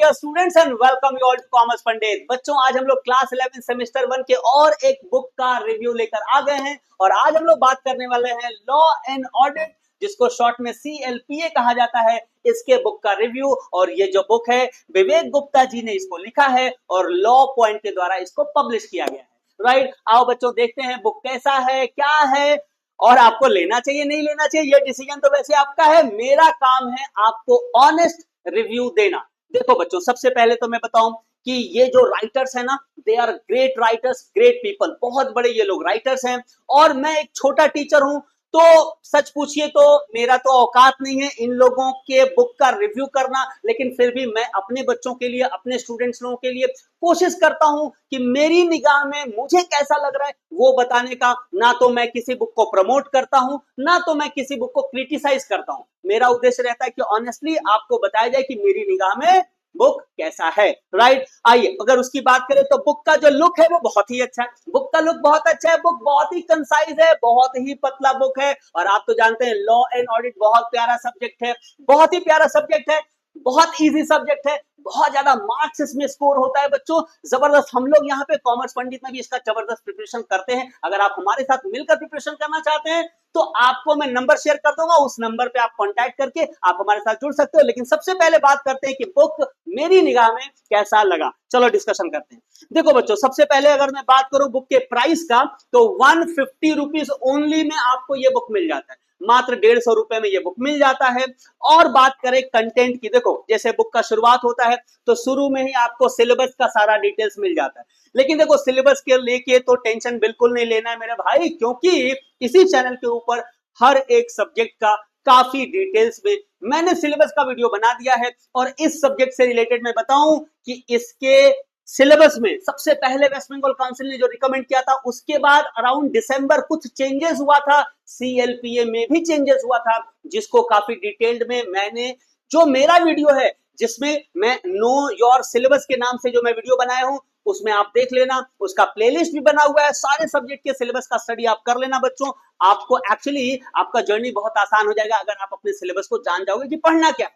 Dear students and welcome you all to commerce Pandit. बच्चों, आज हम लोग क्लास 11 सेमेस्टर 1 के और एक बुक का रिव्यू लेकर आ गए हैं और आज हम लोग बात करने वाले हैं लॉ एंड ऑडिट, जिसको शॉर्ट में CLPA कहा जाता है। इसके बुक का रिव्यू, और ये जो बुक है विवेक गुप्ता जी ने इसको लिखा है और लॉ पॉइंट के द्वारा इसको पब्लिश किया गया है। राइट, आओ बच्चों देखते हैं बुक कैसा है, क्या है, और आपको लेना चाहिए नहीं लेना चाहिए ये डिसीजन तो वैसे आपका है। मेरा काम है आपको ऑनेस्ट रिव्यू देना। देखो बच्चों, सबसे पहले तो मैं बताऊं कि ये जो राइटर्स है ना, they are great writers, great people, बहुत बड़े ये लोग राइटर्स हैं और मैं एक छोटा टीचर हूं। तो सच पूछिए तो मेरा तो औकात नहीं है इन लोगों के बुक का रिव्यू करना, लेकिन फिर भी मैं अपने बच्चों के लिए, अपने स्टूडेंट्स लोगों के लिए कोशिश करता हूं कि मेरी निगाह में मुझे कैसा लग रहा है वो बताने का। ना तो मैं किसी बुक को प्रमोट करता हूं, ना तो मैं किसी बुक को क्रिटिसाइज करता हूं। मेरा उद्देश्य रहता है कि ऑनेस्टली आपको बताया जाए कि मेरी निगाह में बुक कैसा है। राइट, आइए अगर उसकी बात करें तो बुक का जो लुक है वो बहुत ही अच्छा है। बुक का लुक बहुत अच्छा है, बुक बहुत ही कंसाइज है, बहुत ही पतला बुक है। और आप तो जानते हैं लॉ एंड ऑडिट बहुत प्यारा सब्जेक्ट है, बहुत ही प्यारा सब्जेक्ट है, बहुत इजी सब्जेक्ट है, बहुत ज्यादा मार्क्स इसमें स्कोर होता है बच्चों, जबरदस्त। हम लोग यहाँ पे कॉमर्स पंडित में भी इसका जबरदस्त प्रिपरेशन करते हैं। अगर आप हमारे साथ मिलकर प्रिपरेशन करना चाहते हैं तो आपको मैं नंबर शेयर कर दूंगा, उस नंबर पे आप कांटेक्ट करके आप हमारे साथ जुड़ सकते हो। लेकिन सबसे पहले बात करते हैं कि बुक मेरी निगाह में कैसा लगा। चलो डिस्कशन करते हैं। देखो बच्चों, सबसे पहले अगर मैं बात करूं बुक के प्राइस का तो 150 रुपीज ओनली में आपको ये बुक मिल जाता है, मात्र 150 रुपए में ये बुक मिल जाता है। और बात करें कंटेंट की, देखो जैसे बुक का शुरुआत होता है तो शुरू में ही आपको सिलेबस का सारा डिटेल्स मिल जाता है। लेकिन देखो सिलेबस के लेके तो टेंशन बिल्कुल नहीं लेना है मेरे भाई, क्योंकि इसी चैनल के ऊपर हर एक सब्जेक्ट का काफी डिटेल्स में मैंने सिलेबस का वीडियो बना दिया है। और इस सब्जेक्ट से रिलेटेड मैं बताऊं कि इसके सिलेबस में सबसे पहले वेस्ट बंगाल काउंसिल ने जो रिकमेंड किया था, उसके बाद अराउंड दिसंबर कुछ चेंजेस हुआ था, CLPA में भी चेंजेस हुआ था, जिसको काफी डिटेल्ड में मैंने, जो मेरा वीडियो है जिसमें मैं नो योर सिलेबस के नाम से जो मैं वीडियो बनाया हूं, उसमें आप देख लेना, उसका प्लेलिस्ट भी बना हुआ है। सारे सब्जेक्ट के सिलेबस का स्टडी आप कर लेना बच्चों। आपको एक्चुअली आपका जर्नी बहुत आसान हो जाएगा अगर आप अपने सिलेबस को जान जाओगे कि पढ़ना क्या है।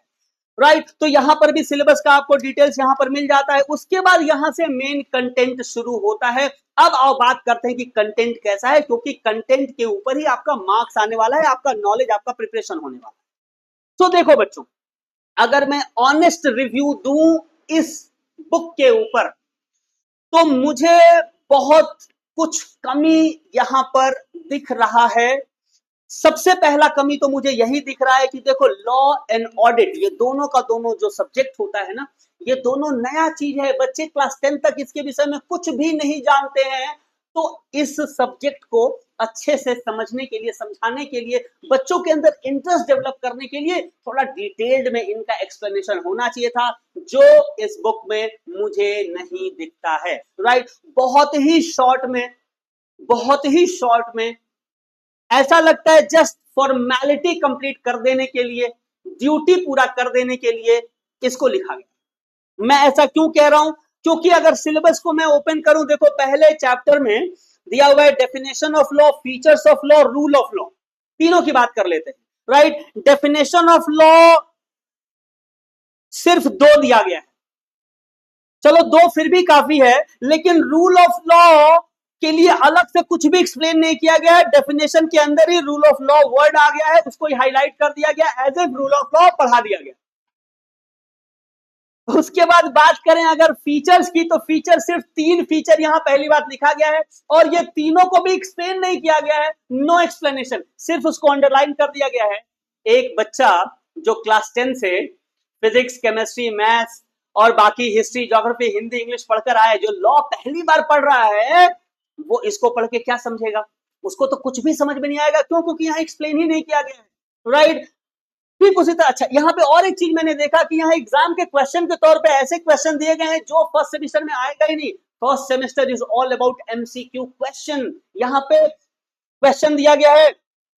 राइट, तो यहां पर भी सिलेबस का आपको डिटेल्स यहां पर मिल जाता है। उसके बाद यहां से मेन कंटेंट शुरू होता है। अब आओ बात करते हैं कि कंटेंट कैसा है, क्योंकि कंटेंट के ऊपर ही आपका मार्क्स आने वाला है, आपका नॉलेज, आपका प्रिपरेशन होने वाला है। तो देखो बच्चों, अगर मैं ऑनेस्ट रिव्यू दूं इस बुक के ऊपर तो मुझे बहुत कुछ कमी यहां पर दिख रहा है। सबसे पहला कमी तो मुझे यही दिख रहा है कि देखो लॉ एंड ऑडिट, ये दोनों का दोनों जो सब्जेक्ट होता है ना, ये दोनों नया चीज है। बच्चे क्लास 10 तक इसके विषय में कुछ भी नहीं जानते हैं। तो इस सब्जेक्ट को अच्छे से समझने के लिए, समझाने के लिए, बच्चों के अंदर इंटरेस्ट डेवलप करने के लिए थोड़ा डिटेल्ड में इनका एक्सप्लेनेशन होना चाहिए था, जो इस बुक में मुझे नहीं दिखता है। राइट, बहुत ही शॉर्ट में ऐसा लगता है जस्ट फॉर्मेलिटी कंप्लीट कर देने के लिए, ड्यूटी पूरा कर देने के लिए इसको लिखा गया। मैं ऐसा क्यों कह रहा हूं, क्योंकि अगर सिलेबस को मैं ओपन करूं, देखो पहले चैप्टर में दिया हुआ है definition of law, features of law, rule of law, तीनों की बात कर लेते हैं। राइट, डेफिनेशन ऑफ लॉ सिर्फ 2 दिया गया है, चलो 2 फिर भी काफी है, लेकिन रूल ऑफ लॉ के लिए अलग से कुछ भी एक्सप्लेन नहीं किया गया है। डेफिनेशन के अंदर ही रूल ऑफ लॉ वर्ड आ गया है, उसको हाईलाइट कर दिया गया, as a rule of law पढ़ा दिया गया। उसके बाद बात करें अगर फीचर्स की, तो फीचर सिर्फ 3 फीचर यहां पहली बात लिखा गया है, और ये तीनों को भी एक्सप्लेन नहीं किया गया है, नो एक्सप्लेनेशन, सिर्फ उसको अंडरलाइन कर दिया गया है। एक बच्चा जो क्लास 10 से फिजिक्स, केमिस्ट्री, मैथ्स और बाकी हिस्ट्री, ज्योग्राफी, हिंदी, इंग्लिश पढ़कर आए, जो लॉ पहली बार पढ़ रहा है, वो इसको पढ़ के क्या समझेगा? उसको तो कुछ भी समझ में नहीं आएगा। क्यों? क्योंकि यहाँ एक्सप्लेन ही नहीं किया गया है। राइट, ठीक उसी तरह। अच्छा, यहाँ पे और एक चीज मैंने देखा कि यहाँ एग्जाम के क्वेश्चन के तौर पे ऐसे क्वेश्चन दिए गए हैं जो फर्स्ट सेमेस्टर में आएगा ही नहीं। First semester is all about MCQ question. यहाँ पे क्वेश्चन दिया गया है,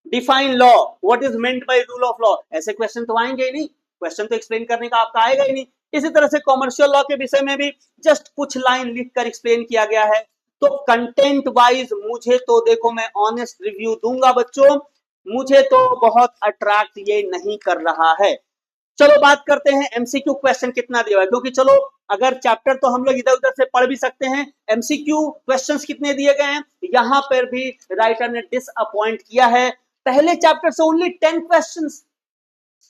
define law, what is meant by rule of law. ऐसे क्वेश्चन तो आएंगे ही नहीं, क्वेश्चन तो एक्सप्लेन करने का आपका आएगा ही नहीं। इसी तरह से कॉमर्शियल लॉ के विषय में भी जस्ट कुछ लाइन लिखकर एक्सप्लेन किया गया है। तो कंटेंट वाइज मुझे तो देखो, मैं ऑनेस्ट रिव्यू दूंगा बच्चों, मुझे तो बहुत अट्रैक्ट ये नहीं कर रहा है। चलो बात करते हैं एमसीक्यू क्वेश्चन कितना दिया हुआ है, क्योंकि चलो अगर चैप्टर तो हम लोग इधर उधर से पढ़ भी सकते हैं, एमसीक्यू क्वेश्चंस कितने दिए गए हैं यहां पर भी राइटर ने डिसअपॉइंट किया है। पहले चैप्टर से ओनली 10 क्वेश्चंस,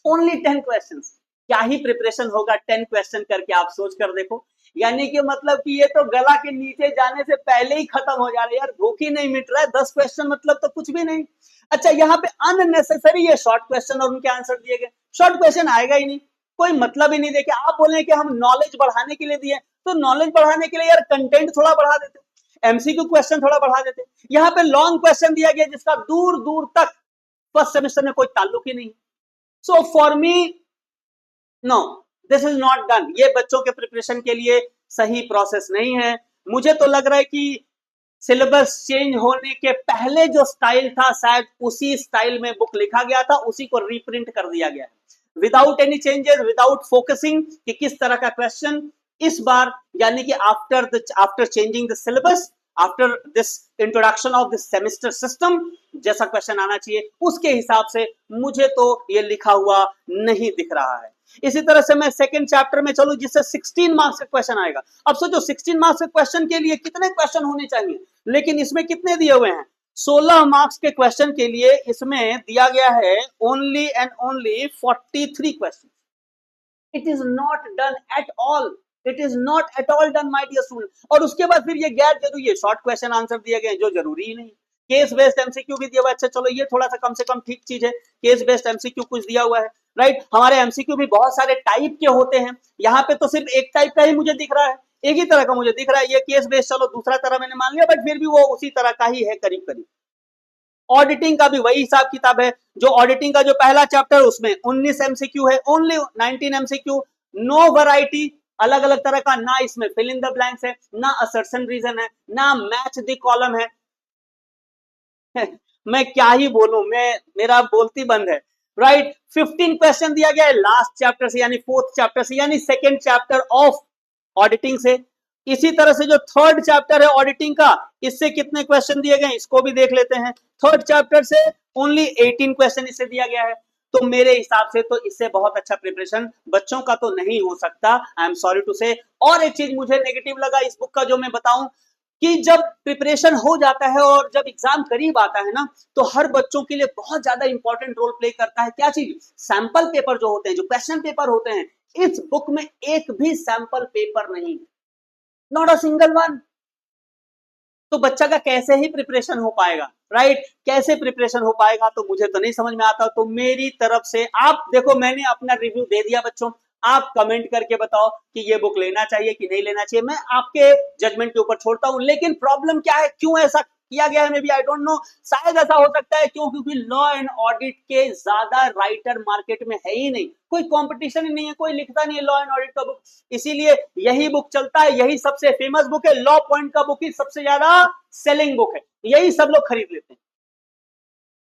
ओनली 10 क्वेश्चंस। क्या ही प्रिपरेशन होगा 10 क्वेश्चन करके, आप सोच कर देखो। यानी कि मतलब कि ये तो गला के नीचे जाने से पहले ही खत्म हो जा रहा है यार, भूख ही नहीं मिट रहा है, 10 क्वेश्चन मतलब तो कुछ भी नहीं। अच्छा यहाँ पे अननेसेसरी ये शॉर्ट क्वेश्चन और उनके आंसर दिए गए, शॉर्ट क्वेश्चन आएगा ही नहीं, कोई मतलब ही नहीं। देखिए आप बोले कि हम नॉलेज बढ़ाने के लिए दिए, तो नॉलेज बढ़ाने के लिए यार कंटेंट थोड़ा बढ़ा देते, एमसीक्यू क्वेश्चन थोड़ा बढ़ा देते। यहाँ पे लॉन्ग क्वेश्चन दिया गया जिसका दूर दूर तक फर्स्ट सेमेस्टर में कोई ताल्लुक ही नहीं। So for me know, this is not done, ये बच्चों के प्रिपरेशन के लिए सही प्रोसेस नहीं है। मुझे तो लग रहा है कि सिलेबस चेंज होने के पहले जो स्टाइल था शायद उसी स्टाइल में बुक लिखा गया था, उसी को रीप्रिंट कर दिया गया है without any changes, without focusing कि किस तरह का क्वेश्चन इस बार, यानी कि after changing the syllabus, after this introduction of this semester system, जैसा क्वेश्चन आना चाहिए उसके हिसाब से मुझे तो ये लिखा हुआ नहीं दिख रहा है। इसी तरह से मैं सेकंड चैप्टर में चलूं जिससे 16 मार्क्स का क्वेश्चन आएगा। अब सोचो 16 मार्क्स के क्वेश्चन के लिए कितने क्वेश्चन होने चाहिए, लेकिन इसमें कितने दिए हुए हैं, 16 मार्क्स के क्वेश्चन के लिए इसमें दिया गया है only and only 43 question. It is not done at all, it is not at all done my dear student. और उसके बाद फिर ये गैर जरूरी है शॉर्ट क्वेश्चन आंसर दिए गए जो जरूरी ही नहीं। केस बेस्ड एमसीक्यू भी दिया हुआ है, अच्छा चलो ये थोड़ा सा कम से कम ठीक चीज है, केस बेस्ड एमसीक्यू कुछ दिया हुआ है, राइट। हमारे एमसीक्यू भी बहुत सारे टाइप के होते हैं, यहाँ पे तो सिर्फ एक टाइप का ही मुझे दिख रहा है, एक ही तरह का मुझे दिख रहा है, ये केस बेस्ड चलो दूसरा तरह मैंने मान लिया, बट फिर भी वो उसी तरह का ही है करीब करीब। ऑडिटिंग का भी वही हिसाब किताब है, जो ऑडिटिंग का जो पहला चैप्टर उसमें 19 एमसीक्यू है, ओनली 19 एमसीक्यू, नो वैरायटी, अलग अलग तरह का, ना इसमें फिल इन द ब्लैंक्स है, ना असर्शन रीजन है, ना मैच द कॉलम है। मैं क्या ही बोलूं, मेरा बोलती बंद है, राइट। 15 क्वेश्चन दिया गया है लास्ट चैप्टर से, यानी फोर्थ चैप्टर से, यानी सेकेंड चैप्टर ऑफ ऑडिटिंग से। इसी तरह से जो थर्ड चैप्टर है ऑडिटिंग का, इससे कितने क्वेश्चन दिए गए इसको भी देख लेते हैं। थर्ड चैप्टर से ओनली 18 क्वेश्चन इससे दिया गया है, तो मेरे हिसाब से तो इससे बहुत अच्छा प्रिपरेशन बच्चों का तो नहीं हो सकता, आई एम सॉरी टू से। और एक चीज मुझे नेगेटिव लगा इस बुक का जो मैं बताऊं, कि जब प्रिपरेशन हो जाता है और जब एग्जाम करीब आता है ना, तो हर बच्चों के लिए बहुत ज्यादा इंपॉर्टेंट रोल प्ले करता है क्या चीज, सैंपल पेपर जो होते हैं, जो क्वेश्चन पेपर होते हैं। इस बुक में एक भी सैंपल पेपर नहीं, नॉट अ सिंगल वन। तो बच्चा का कैसे ही प्रिपरेशन हो पाएगा, राइट, कैसे प्रिपरेशन हो पाएगा, तो मुझे तो नहीं समझ में आता। तो मेरी तरफ से आप देखो, मैंने अपना रिव्यू दे दिया बच्चों, आप कमेंट करके बताओ कि ये बुक लेना चाहिए कि नहीं लेना चाहिए, मैं आपके जजमेंट के ऊपर छोड़ता हूं। लेकिन प्रॉब्लम क्या है, क्यों ऐसा किया गया है, maybe I don't know, शायद ऐसा हो सकता है क्यों, क्योंकि लॉ एंड ऑडिट के ज्यादा राइटर मार्केट में है ही नहीं, कोई कंपटीशन ही नहीं है, कोई लिखता नहीं है लॉ एंड ऑडिट का बुक, इसीलिए यही बुक चलता है, यही सबसे फेमस बुक है, लॉ पॉइंट का बुक ही सबसे ज्यादा सेलिंग बुक है, यही सब लोग खरीद लेते हैं।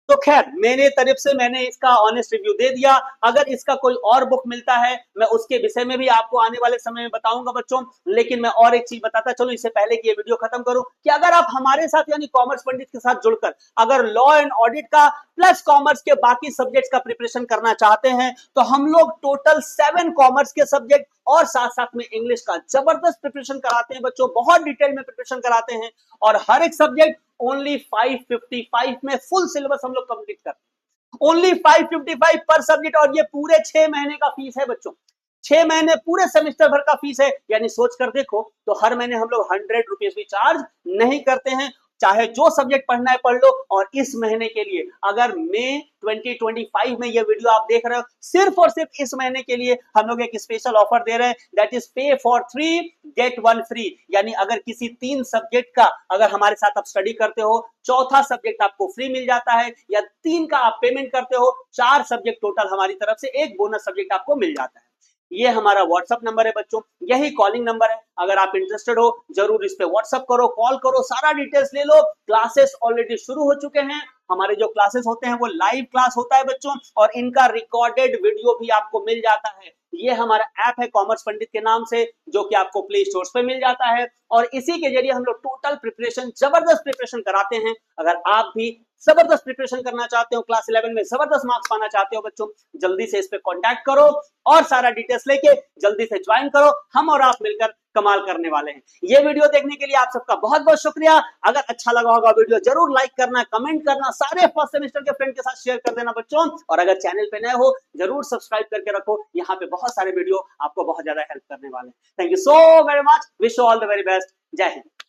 तो खैर मेरे तरफ से मैंने इसका ऑनेस्ट रिव्यू दे दिया। अगर इसका कोई और बुक मिलता है मैं उसके विषय में भी आपको आने वाले समय में बताऊंगा बच्चों। लेकिन मैं और एक चीज बताता चलो इससे पहले कि ये वीडियो खत्म करूं, कि अगर आप हमारे साथ यानी कॉमर्स पंडित के साथ जुड़कर अगर लॉ एंड ऑडिट का प्लस कॉमर्स के बाकी सब्जेक्ट्स का प्रिपरेशन करना चाहते हैं, तो हम लोग टोटल 7 कॉमर्स के सब्जेक्ट और साथ साथ में इंग्लिश का जबरदस्त प्रिपरेशन कराते हैं बच्चों, बहुत डिटेल में प्रिपरेशन कराते हैं, और हर एक सब्जेक्ट ओनली 555 में फुल सिलेबस हम लोग कंप्लीट करते हैं, ओनली 555 पर सब्जेक्ट। और ये पूरे 6 महीने का फीस है बच्चों, 6 महीने पूरे सेमेस्टर भर का फीस है, यानी सोच कर देखो, तो हर महीने हम लोग 100 रुपीज भी चार्ज नहीं करते हैं, चाहे जो सब्जेक्ट पढ़ना है पढ़ लो। और इस महीने के लिए अगर मई 2025 में ये वीडियो आप देख रहे हो, सिर्फ और सिर्फ इस महीने के लिए हम लोग एक स्पेशल ऑफर दे रहे हैं, that is pay for 3 get 1 free. यानी अगर किसी 3 सब्जेक्ट का अगर हमारे साथ आप स्टडी करते हो, चौथा सब्जेक्ट आपको फ्री मिल जाता है, या 3 का आप पेमेंट करते हो, 4 सब्जेक्ट टोटल हमारी तरफ से, एक बोनस सब्जेक्ट आपको मिल जाता है। ये हमारा व्हाट्सएप नंबर है बच्चों, यही कॉलिंग नंबर है, अगर आप इंटरेस्टेड हो जरूर इस पे व्हाट्सएप करो, कॉल करो, सारा डिटेल्स ले लो। क्लासेस ऑलरेडी शुरू हो चुके हैं, हमारे जो क्लासेस होते हैं वो लाइव क्लास होता है बच्चों, और इनका रिकॉर्डेड वीडियो भी आपको मिल जाता है। ये हमारा ऐप है कॉमर्स पंडित के नाम से, जो कि आपको प्ले स्टोर पे मिल जाता है, और इसी के जरिए हम लोग टोटल प्रिपरेशन, जबरदस्त प्रिपरेशन कराते हैं। अगर आप भी जबरदस्त प्रिपरेशन करना चाहते हो, क्लास 11 में जबरदस्त मार्क्स पाना चाहते हो बच्चों, जल्दी से इस पे कांटेक्ट करो और सारा डिटेल्स लेके जल्दी से ज्वाइन करो। हम और आप मिलकर कमाल करने वाले हैं। ये वीडियो देखने के लिए आप सबका बहुत बहुत शुक्रिया। अगर अच्छा लगा होगा वीडियो जरूर लाइक करना, कमेंट करना, सारे फर्स्ट सेमेस्टर के फ्रेंड के साथ शेयर कर देना बच्चों। और अगर चैनल पे नए हो जरूर सब्सक्राइब करके रखो, यहाँ पे बहुत सारे वीडियो आपको बहुत ज्यादा हेल्प करने वाले हैं। Thank you so very much, wish you all the very best. जय हिंद।